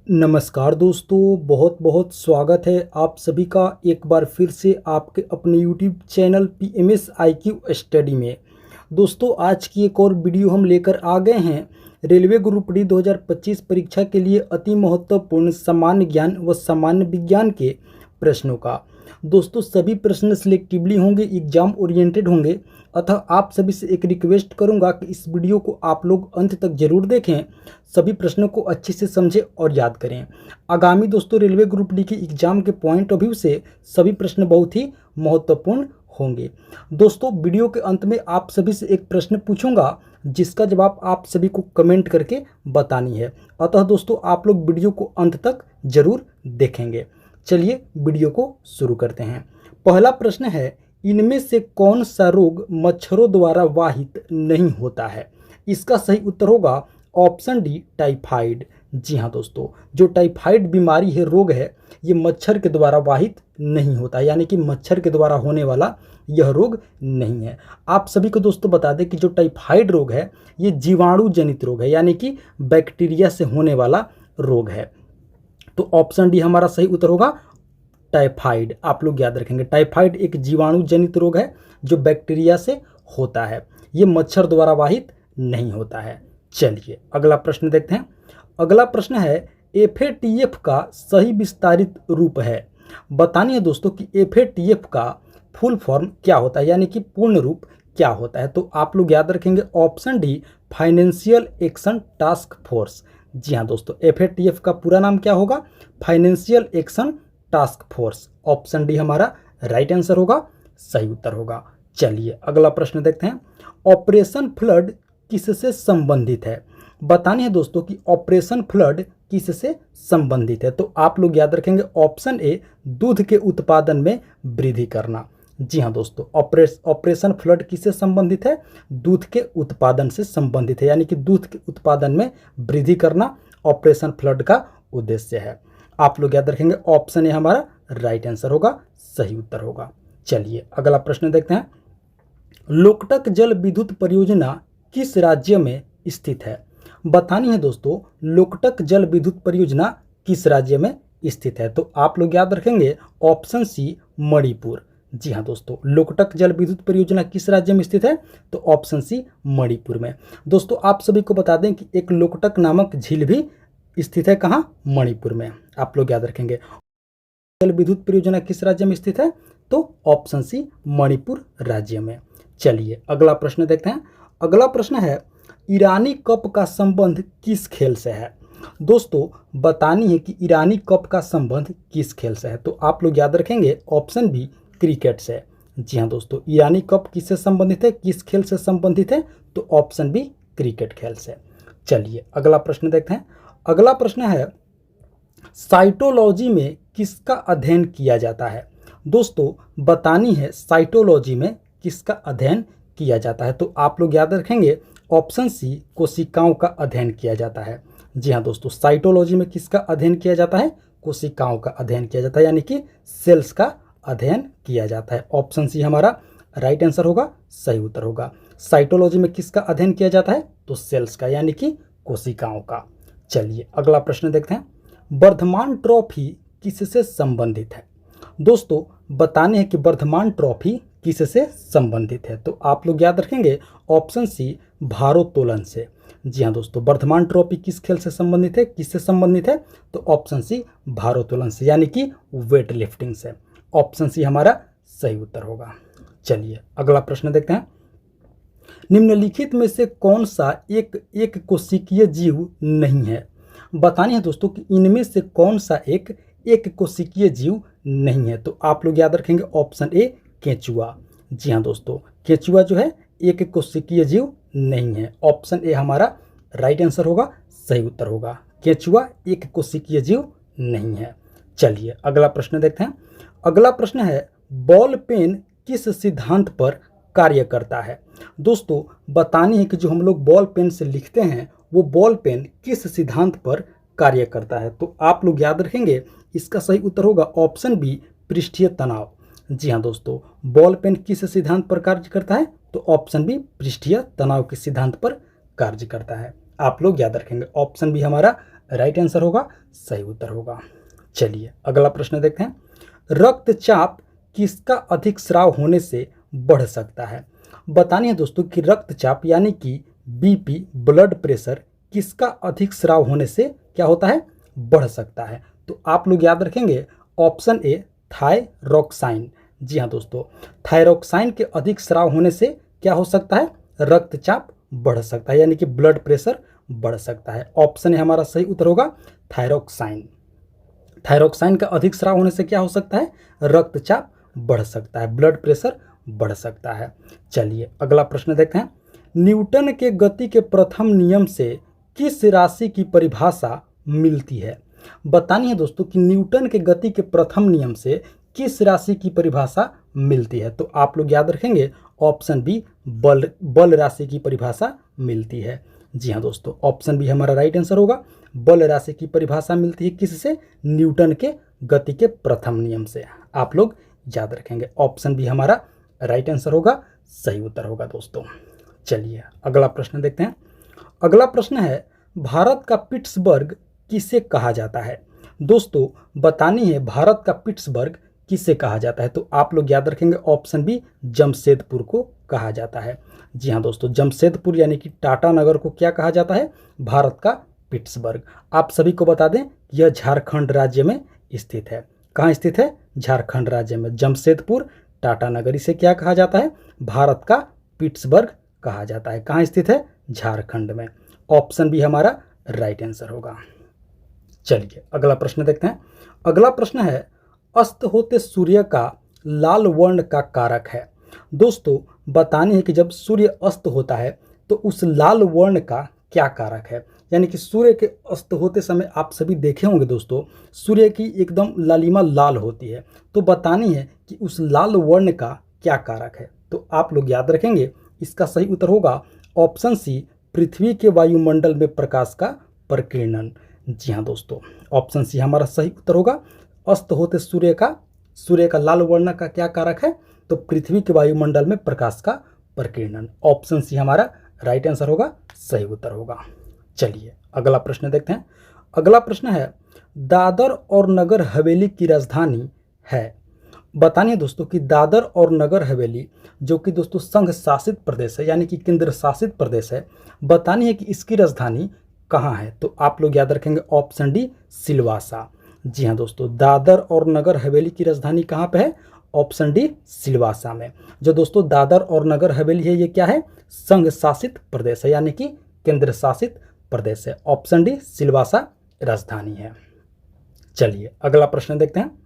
नमस्कार दोस्तों, बहुत बहुत स्वागत है आप सभी का एक बार फिर से आपके अपने YouTube channel PMS IQ study में। दोस्तों, आज की एक और वीडियो हम लेकर आ गए हैं रेलवे ग्रुप डी 2025 परीक्षा के लिए अति महत्वपूर्ण सामान्य ज्ञान व सामान्य विज्ञान के प्रश्नों का। दोस्तों, सभी प्रश्न सिलेक्टिवली होंगे, एग्जाम ओरिएंटेड होंगे, अतः आप सभी से एक रिक्वेस्ट करूंगा कि इस वीडियो को आप लोग अंत तक जरूर देखें, सभी प्रश्नों को अच्छे से समझें और याद करें। आगामी दोस्तों रेलवे ग्रुप डी के एग्जाम के पॉइंट ऑफ व्यू से सभी प्रश्न बहुत ही महत्वपूर्ण होंगे। दोस्तों, वीडियो के अंत में आप सभी से एक प्रश्न पूछूंगा जिसका जवाब आप सभी को कमेंट करके बतानी है, अतः दोस्तों आप लोग वीडियो को अंत तक जरूर देखेंगे। चलिए वीडियो को शुरू करते हैं। पहला प्रश्न है, इनमें से कौन सा रोग मच्छरों द्वारा वाहित नहीं होता है? इसका सही उत्तर होगा ऑप्शन डी, टाइफाइड। जी हाँ दोस्तों, जो टाइफाइड बीमारी है, रोग है, ये मच्छर के द्वारा वाहित नहीं होता, यानी कि मच्छर के द्वारा होने वाला यह रोग नहीं है। आप सभी को दोस्तों बता दें कि जो टाइफाइड रोग है ये जीवाणु जनित रोग है, यानी कि बैक्टीरिया से होने वाला रोग है। तो ऑप्शन डी हमारा सही उत्तर होगा टाइफाइड। आप लोग याद रखेंगे, टाइफाइड एक जीवाणु जनित रोग है जो बैक्टीरिया से होता है, ये मच्छर द्वारा वाहित नहीं होता है। चलिए अगला प्रश्न देखते हैं। अगला प्रश्न है, FATF का सही विस्तारित रूप है। बतानी है दोस्तों कि FATF का फुल फॉर्म क्या होता है, यानी कि पूर्ण रूप क्या होता है। तो आप लोग याद रखेंगे option D, financial action task force. जी हाँ दोस्तों, FATF का पूरा नाम क्या होगा? Financial action task force. Option D हमारा राइट आंसर होगा, सही उत्तर होगा। चलिए अगला प्रश्न देखते हैं। ऑपरेशन फ्लड किससे संबंधित है? बतानी है दोस्तों कि ऑपरेशन फ्लड किससे संबंधित है। तो आप लोग याद रखेंगे ऑप्शन ए, दूध के उत्पादन में वृद्धि करना। जी हाँ दोस्तों, ऑपरेशन फ्लड किससे संबंधित है? दूध के उत्पादन से संबंधित है, यानी कि दूध के उत्पादन में वृद्धि करना ऑपरेशन फ्लड का उद्देश्य है। आप लोग याद रखेंगे ऑप्शन ए हमारा राइट आंसर होगा, सही उत्तर होगा। चलिए अगला प्रश्न देखते हैं। लोकटक जल विद्युत परियोजना किस राज्य में स्थित है? बतानी है दोस्तों, लोकटक जल विद्युत परियोजना किस राज्य में स्थित है। तो आप लोग याद रखेंगे ऑप्शन सी, मणिपुर। जी हाँ दोस्तों, लोकटक जल विद्युत परियोजना किस राज्य में स्थित है? तो ऑप्शन सी, मणिपुर में। दोस्तों आप सभी को बता दें कि एक लोकटक नामक झील भी स्थित है, कहाँ? मणिपुर में। आप लोग याद रखेंगे जल विद्युत परियोजना किस राज्य में स्थित है? तो ऑप्शन सी, मणिपुर राज्य में। चलिए अगला प्रश्न देखते हैं। अगला प्रश्न है, ईरानी कप का संबंध किस खेल से है? दोस्तों बतानी है कि ईरानी कप का संबंध किस खेल से है। तो आप लोग याद रखेंगे ऑप्शन बी, क्रिकेट से। जी हाँ दोस्तों, ईरानी कप किससे संबंधित है, किस खेल से संबंधित है? तो ऑप्शन बी, क्रिकेट खेल से। चलिए अगला प्रश्न देखते हैं। अगला प्रश्न है, साइटोलॉजी में किसका अध्ययन किया जाता है? दोस्तों बतानी है साइटोलॉजी में किसका अध्ययन किया जाता है। तो आप लोग याद रखेंगे ऑप्शन सी, कोशिकाओं का अध्ययन किया जाता है। जी हाँ दोस्तों, साइटोलॉजी में किसका अध्ययन किया जाता है? कोशिकाओं का अध्ययन किया जाता है, यानी कि सेल्स का अध्ययन किया जाता है। ऑप्शन सी हमारा राइट आंसर होगा, सही उत्तर होगा। साइटोलॉजी में किसका अध्ययन किया जाता है? तो सेल्स का, यानी कि कोशिकाओं का। चलिए अगला प्रश्न देखते हैं। वर्धमान ट्रॉफी किससे संबंधित है? दोस्तों बताने हैं कि वर्धमान ट्रॉफी किससे संबंधित है। तो आप लोग याद रखेंगे ऑप्शन सी, भारोत्तोलन से। जी हाँ दोस्तों, वर्धमान ट्रॉफी किस खेल से संबंधित है, किससे संबंधित है? तो ऑप्शन सी, भारोत्तोलन से, यानी कि वेट लिफ्टिंग से। ऑप्शन सी हमारा सही उत्तर होगा। चलिए अगला प्रश्न देखते हैं। निम्नलिखित में से कौन सा एक कोशिकीय जीव नहीं है? बतानी है दोस्तों कि इनमें से कौन सा एक कोशिकीय जीव नहीं है। तो आप लोग याद रखेंगे ऑप्शन ए, केंचुआ। जी हाँ दोस्तों, केंचुआ जो है एक कोशिकीय जीव नहीं है। ऑप्शन ए हमारा राइट आंसर होगा, सही उत्तर होगा। केंचुआ एक कोशिकीय जीव नहीं है। चलिए अगला प्रश्न देखते हैं। अगला प्रश्न है, बॉल पेन किस सिद्धांत पर कार्य करता है? दोस्तों बतानी है कि जो हम लोग बॉल पेन से लिखते हैं वो बॉल पेन किस सिद्धांत पर कार्य करता है। तो आप लोग याद रखेंगे इसका सही उत्तर होगा ऑप्शन बी, पृष्ठीय तनाव। जी हाँ दोस्तों, बॉल पेन किस सिद्धांत पर कार्य करता है? तो ऑप्शन बी, पृष्ठीय तनाव के सिद्धांत पर कार्य करता है। आप लोग याद रखेंगे ऑप्शन बी हमारा राइट आंसर होगा, सही उत्तर होगा। चलिए अगला प्रश्न देखते हैं। रक्तचाप किसका अधिक स्राव होने से बढ़ सकता है? बतानी है दोस्तों कि रक्तचाप यानी कि बीपी ब्लड प्रेशर किसका अधिक स्राव होने से क्या होता है, बढ़ सकता है? तो आप लोग याद रखेंगे ऑप्शन ए थायरोक्साइन। जी हाँ दोस्तों, थायरोक्साइन के अधिक स्राव होने से क्या हो सकता है, रक्तचाप बढ़ सकता है, यानी कि ब्लड प्रेशर बढ़ सकता है। ऑप्शन ए हमारा सही उत्तर होगा थायरोक्साइन। थायरोक्साइन का अधिक स्राव होने से क्या हो सकता है, रक्तचाप बढ़ सकता है, ब्लड प्रेशर बढ़ सकता है। चलिए अगला प्रश्न देखते हैं। न्यूटन के गति के प्रथम नियम से किस राशि की परिभाषा मिलती है? बतानी है दोस्तों कि न्यूटन के गति के प्रथम नियम से किस राशि की परिभाषा मिलती है? तो आप लोग याद रखेंगे ऑप्शन बी बल राशि की परिभाषा मिलती है। जी हाँ दोस्तों, ऑप्शन बी हमारा राइट आंसर होगा। बल राशि की परिभाषा मिलती है किससे, न्यूटन के गति के प्रथम नियम से। आप लोग याद रखेंगे ऑप्शन बी हमारा राइट आंसर होगा, सही उत्तर होगा दोस्तों। चलिए अगला प्रश्न देखते हैं। अगला प्रश्न है, भारत का पिट्सबर्ग किसे कहा जाता है? दोस्तों बतानी है भारत का पिट्सबर्ग किसे कहा जाता है? तो आप लोग याद रखेंगे ऑप्शन बी जमशेदपुर को कहा जाता है। जी हाँ दोस्तों, जमशेदपुर यानी कि टाटा नगर को क्या कहा जाता है, भारत का पिट्सबर्ग। आप सभी को बता दें यह झारखंड राज्य में स्थित है। कहाँ स्थित है, झारखंड राज्य में। जमशेदपुर टाटा नगर, इसे क्या कहा जाता है, भारत का पिट्सबर्ग कहा जाता है। कहाँ स्थित है, झारखंड में। ऑप्शन बी हमारा राइट आंसर होगा। चलिए अगला प्रश्न देखते हैं। अगला प्रश्न है, अस्त होते सूर्य का लाल वर्ण का कारक है? दोस्तों बतानी है कि जब सूर्य अस्त होता है तो उस लाल वर्ण का क्या कारक है? यानी कि सूर्य के अस्त होते समय आप सभी देखे होंगे दोस्तों, सूर्य की एकदम लालिमा लाल होती है। तो बतानी है कि उस लाल वर्ण का क्या कारक है? तो आप लोग याद रखेंगे इसका सही उत्तर होगा ऑप्शन सी पृथ्वी के वायुमंडल में प्रकाश का प्रकीर्णन। जी हाँ दोस्तों, ऑप्शन सी हमारा सही उत्तर होगा। अस्त होते सूर्य का लाल वर्ण का क्या कारक है? तो पृथ्वी के वायुमंडल में प्रकाश का प्रकीर्णन। ऑप्शन सी हमारा राइट आंसर होगा, सही उत्तर होगा। चलिए अगला प्रश्न देखते हैं। अगला प्रश्न है, दादर और नगर हवेली की राजधानी है? बतानिए दोस्तों कि दादर और नगर हवेली जो कि दोस्तों संघ शासित प्रदेश है, यानी कि केंद्र शासित प्रदेश है, बतानी है कि इसकी राजधानी कहाँ है? तो आप लोग याद रखेंगे ऑप्शन डी सिलवासा। जी हाँ दोस्तों, दादर और नगर हवेली की राजधानी कहाँ पे है? ऑप्शन डी सिलवासा में। जो दोस्तों दादर और नगर हवेली है ये क्या है? संघ शासित प्रदेश है, यानी कि केंद्र शासित प्रदेश है। ऑप्शन डी सिलवासा राजधानी है। चलिए अगला प्रश्न देखते हैं।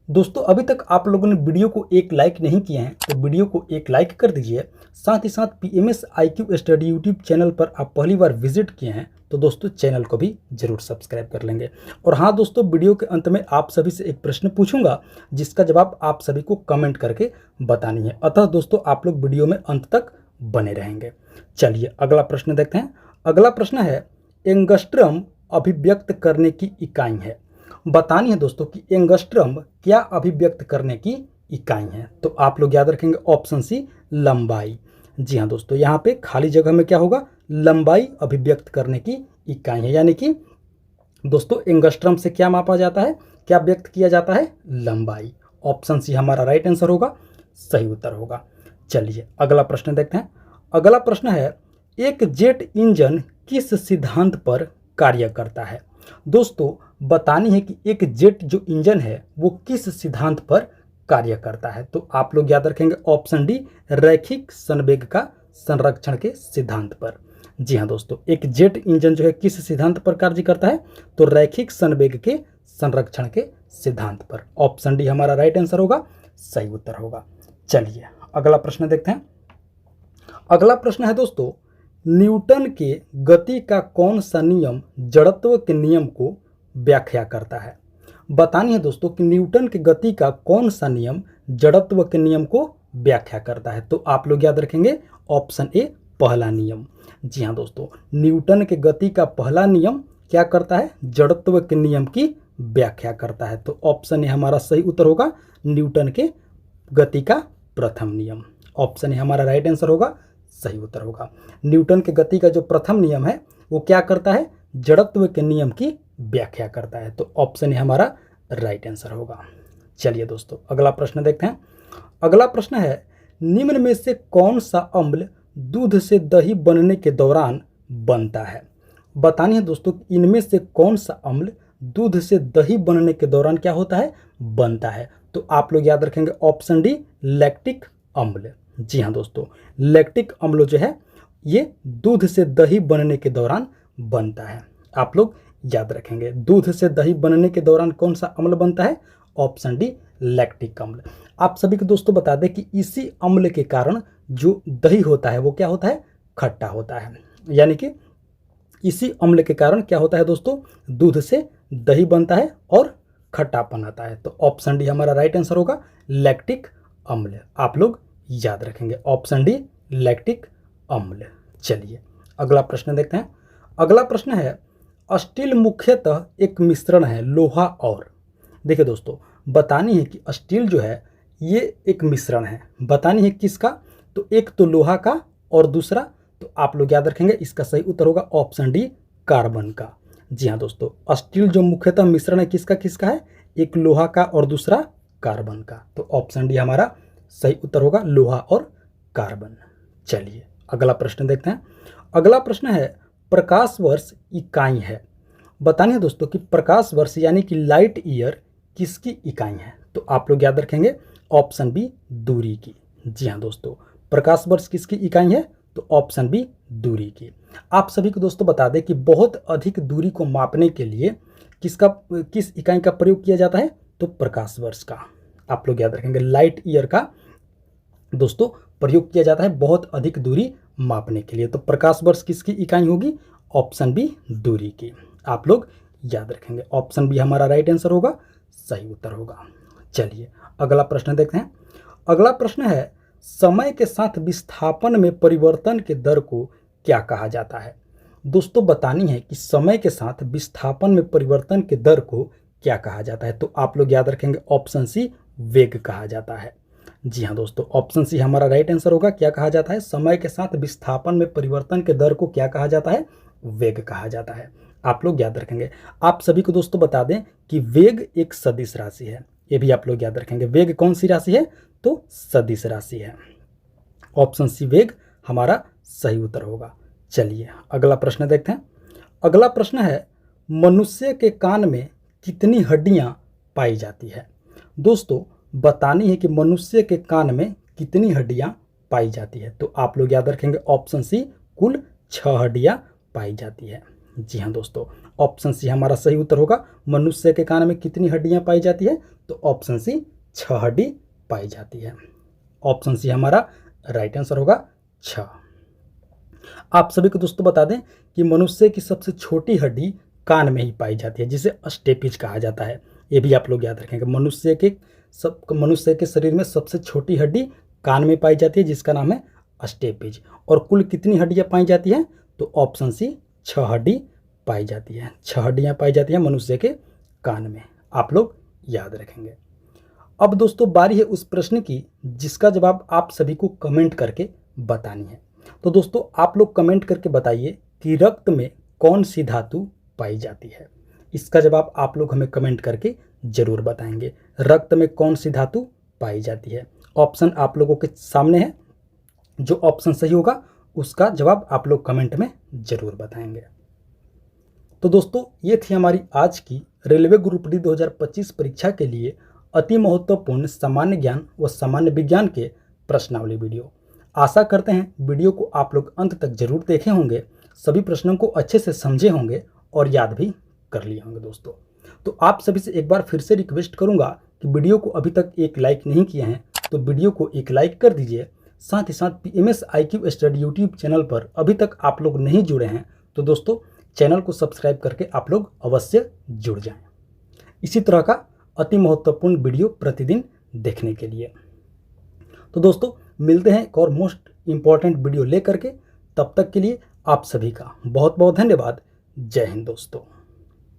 दोस्तों अभी तक आप लोगों ने वीडियो को एक लाइक नहीं किए हैं तो वीडियो को एक लाइक कर दीजिए। साथ ही साथ PMS IQ study YouTube channel पर आप पहली बार विजिट किए हैं तो दोस्तों चैनल को भी जरूर सब्सक्राइब कर लेंगे। और हाँ दोस्तों, वीडियो के अंत में आप सभी से एक प्रश्न पूछूंगा जिसका जवाब आप सभी को कमेंट करके बतानी है। अतः दोस्तों आप लोग वीडियो में अंत तक बने रहेंगे। चलिए अगला प्रश्न देखते हैं। अगला प्रश्न है, एंगस्ट्रम अभिव्यक्त करने की इकाई है? बतानी है दोस्तों कि एंगस्ट्रम क्या अभिव्यक्त करने की इकाई है? तो आप लोग याद रखेंगे ऑप्शन सी लंबाई। जी हाँ दोस्तों, यहाँ पे खाली जगह में क्या होगा, लंबाई अभिव्यक्त करने की इकाई है। यानी कि दोस्तों एंगस्ट्रम से क्या मापा जाता है, क्या व्यक्त किया जाता है, लंबाई। ऑप्शन सी हमारा राइट आंसर होगा, सही उत्तर होगा। चलिए अगला प्रश्न देखते हैं। अगला प्रश्न है, एक जेट इंजन किस सिद्धांत पर कार्य करता है? दोस्तों बतानी है कि एक जेट जो इंजन है वो किस सिद्धांत पर कार्य करता है? तो आप लोग याद रखेंगे ऑप्शन डी रैखिक संवेग का संरक्षण के सिद्धांत पर। जी हाँ दोस्तों, एक जेट इंजन जो है किस सिद्धांत पर कार्य करता है? तो रैखिक संवेग के संरक्षण के सिद्धांत पर। ऑप्शन डी हमारा राइट आंसर होगा, सही उत्तर होगा। चलिए अगला प्रश्न देखते हैं। अगला प्रश्न है दोस्तों, न्यूटन के गति का कौन सा नियम जड़त्व के नियम को व्याख्या करता है? बतानी है दोस्तों कि न्यूटन के गति का कौन सा नियम जड़त्व के नियम को व्याख्या करता है? तो आप लोग याद रखेंगे ऑप्शन ए पहला नियम। जी हाँ दोस्तों, न्यूटन के गति का पहला नियम क्या करता है, जड़त्व के नियम की व्याख्या करता है। तो ऑप्शन ए हमारा सही उत्तर होगा, न्यूटन के गति का प्रथम नियम। ऑप्शन ए हमारा राइट आंसर होगा, सही उत्तर होगा। न्यूटन के गति का जो प्रथम नियम है वो क्या करता है, जड़त्व के नियम की व्याख्या करता है। तो ऑप्शन ए हमारा राइट आंसर होगा। चलिए दोस्तों अगला प्रश्न देखते हैं। अगला प्रश्न है, निम्न में से कौन सा अम्ल दूध से दही बनने के दौरान बनता है? बतानी है दोस्तों इनमें से कौन सा अम्ल दूध से दही बनने के दौरान क्या होता है, बनता है। तो आप लोग याद रखेंगे ऑप्शन डी लैक्टिक अम्ल। जी हाँ दोस्तों, लैक्टिक अम्ल जो है ये दूध से दही बनने के दौरान बनता है। आप लोग याद रखेंगे दूध से दही बनने के दौरान कौन सा अम्ल बनता है, ऑप्शन डी लैक्टिक अम्ल। आप सभी को दोस्तों बता दें कि इसी अम्ल के कारण जो दही होता है वो क्या होता है, खट्टा होता है। यानी कि इसी अम्ल के कारण क्या होता है दोस्तों, दूध से दही बनता है और खट्टापन आता है। तो ऑप्शन डी हमारा राइट आंसर होगा, लैक्टिक अम्ल। आप लोग याद रखेंगे ऑप्शन डी लैक्टिक अम्ल। चलिए अगला प्रश्न देखते हैं। अगला प्रश्न है, स्टील मुख्यतः एक मिश्रण है लोहा और, देखिए दोस्तों बतानी है कि स्टील जो है ये एक मिश्रण है, बतानी है किसका, तो एक तो लोहा का और दूसरा, तो आप लोग याद रखेंगे इसका सही उत्तर होगा ऑप्शन डी कार्बन का। जी हाँ दोस्तों, स्टील जो मुख्यतः मिश्रण है किसका किसका है, एक लोहा का और दूसरा कार्बन का। तो ऑप्शन डी हमारा सही उत्तर होगा लोहा और कार्बन। चलिए अगला प्रश्न देखते हैं। अगला प्रश्न है, प्रकाश वर्ष इकाई है। बतानी है दोस्तों कि प्रकाश वर्ष यानी कि लाइट ईयर किसकी इकाई है। तो आप लोग याद रखेंगे ऑप्शन बी दूरी की। जी हाँ दोस्तों, प्रकाश वर्ष किसकी इकाई है, तो ऑप्शन बी दूरी की। आप सभी को दोस्तों बता दें कि बहुत अधिक दूरी को मापने के लिए किस इकाई का प्रयोग किया जाता है, तो प्रकाश वर्ष का। आप लोग याद रखेंगे लाइट ईयर का दोस्तों प्रयोग किया जाता है बहुत अधिक दूरी मापने के लिए। तो प्रकाश वर्ष किसकी इकाई होगी, ऑप्शन बी दूरी की। आप लोग याद रखेंगे ऑप्शन बी हमारा राइट आंसर होगा, सही उत्तर होगा। चलिए अगला प्रश्न देखते हैं। अगला प्रश्न है, समय के साथ विस्थापन में परिवर्तन के दर को क्या कहा जाता है। दोस्तों बतानी है कि समय के साथ विस्थापन में परिवर्तन के दर को क्या कहा जाता है। तो आप लोग याद रखेंगे ऑप्शन सी वेग कहा जाता है। जी हाँ दोस्तों, ऑप्शन सी हमारा राइट आंसर होगा। क्या कहा जाता है, समय के साथ विस्थापन में परिवर्तन के दर को क्या कहा जाता है, वेग कहा जाता है। आप लोग याद रखेंगे। आप सभी को दोस्तों बता दें कि वेग एक सदिश राशि है, ये भी आप लोग याद रखेंगे। वेग कौन सी राशि है, तो सदिश राशि है। ऑप्शन सी वेग हमारा सही उत्तर होगा। चलिए अगला प्रश्न देखते हैं। अगला प्रश्न है, मनुष्य के कान में कितनी हड्डियां पाई जाती है। दोस्तों बतानी है कि मनुष्य के कान में कितनी हड्डियां पाई जाती है। तो आप लोग याद रखेंगे ऑप्शन सी कुल 6 हड्डियां पाई जाती है। जी हाँ दोस्तों, ऑप्शन सी हमारा सही उत्तर होगा। मनुष्य के कान में कितनी हड्डियां पाई जाती है, तो ऑप्शन सी 6 हड्डी पाई जाती है। ऑप्शन सी हमारा राइट आंसर होगा 6। आप सभी को दोस्तों बता दें कि मनुष्य की सबसे छोटी हड्डी कान में ही पाई जाती है, जिसे स्टेपिज कहा जाता है। ये भी आप लोग याद रखेंगे। मनुष्य के शरीर में सबसे छोटी हड्डी कान में पाई जाती है, जिसका नाम है स्टेपिज। और कुल कितनी हड्डियां पाई जाती हैं, तो ऑप्शन सी 6 हड्डी पाई जाती है। 6 हड्डियां पाई जाती हैं मनुष्य के कान में। आप लोग याद रखेंगे। अब दोस्तों बारी है उस प्रश्न की जिसका जवाब आप सभी को कमेंट करके बतानी है। तो दोस्तों आप लोग कमेंट करके बताइए कि रक्त में कौन सी धातु पाई जाती है। इसका जवाब आप लोग हमें कमेंट करके जरूर बताएंगे। रक्त में कौन सी धातु पाई जाती है। ऑप्शन आप लोगों के सामने है, जो ऑप्शन सही होगा उसका जवाब आप लोग कमेंट में जरूर बताएंगे। तो दोस्तों ये थी हमारी आज की रेलवे ग्रुप डी 2025 परीक्षा के लिए अति महत्वपूर्ण सामान्य ज्ञान व सामान्य विज्ञान के प्रश्नावली वीडियो। आशा करते हैं वीडियो को आप लोग अंत तक जरूर देखे होंगे, सभी प्रश्नों को अच्छे से समझे होंगे और याद भी कर लिए होंगे। दोस्तों तो आप सभी से एक बार फिर से रिक्वेस्ट करूंगा कि वीडियो को अभी तक एक लाइक नहीं किए हैं तो वीडियो को एक लाइक कर दीजिए। साथ ही साथ PMS IQ study YouTube channel पर अभी तक आप लोग नहीं जुड़े हैं तो दोस्तों चैनल को सब्सक्राइब करके आप लोग अवश्य जुड़ जाएं, इसी तरह का अति महत्वपूर्ण वीडियो प्रतिदिन देखने के लिए। तो दोस्तों मिलते हैं एक और मोस्ट इम्पॉर्टेंट वीडियो लेकर के, तब तक के लिए आप सभी का बहुत बहुत धन्यवाद। जय हिंद दोस्तों।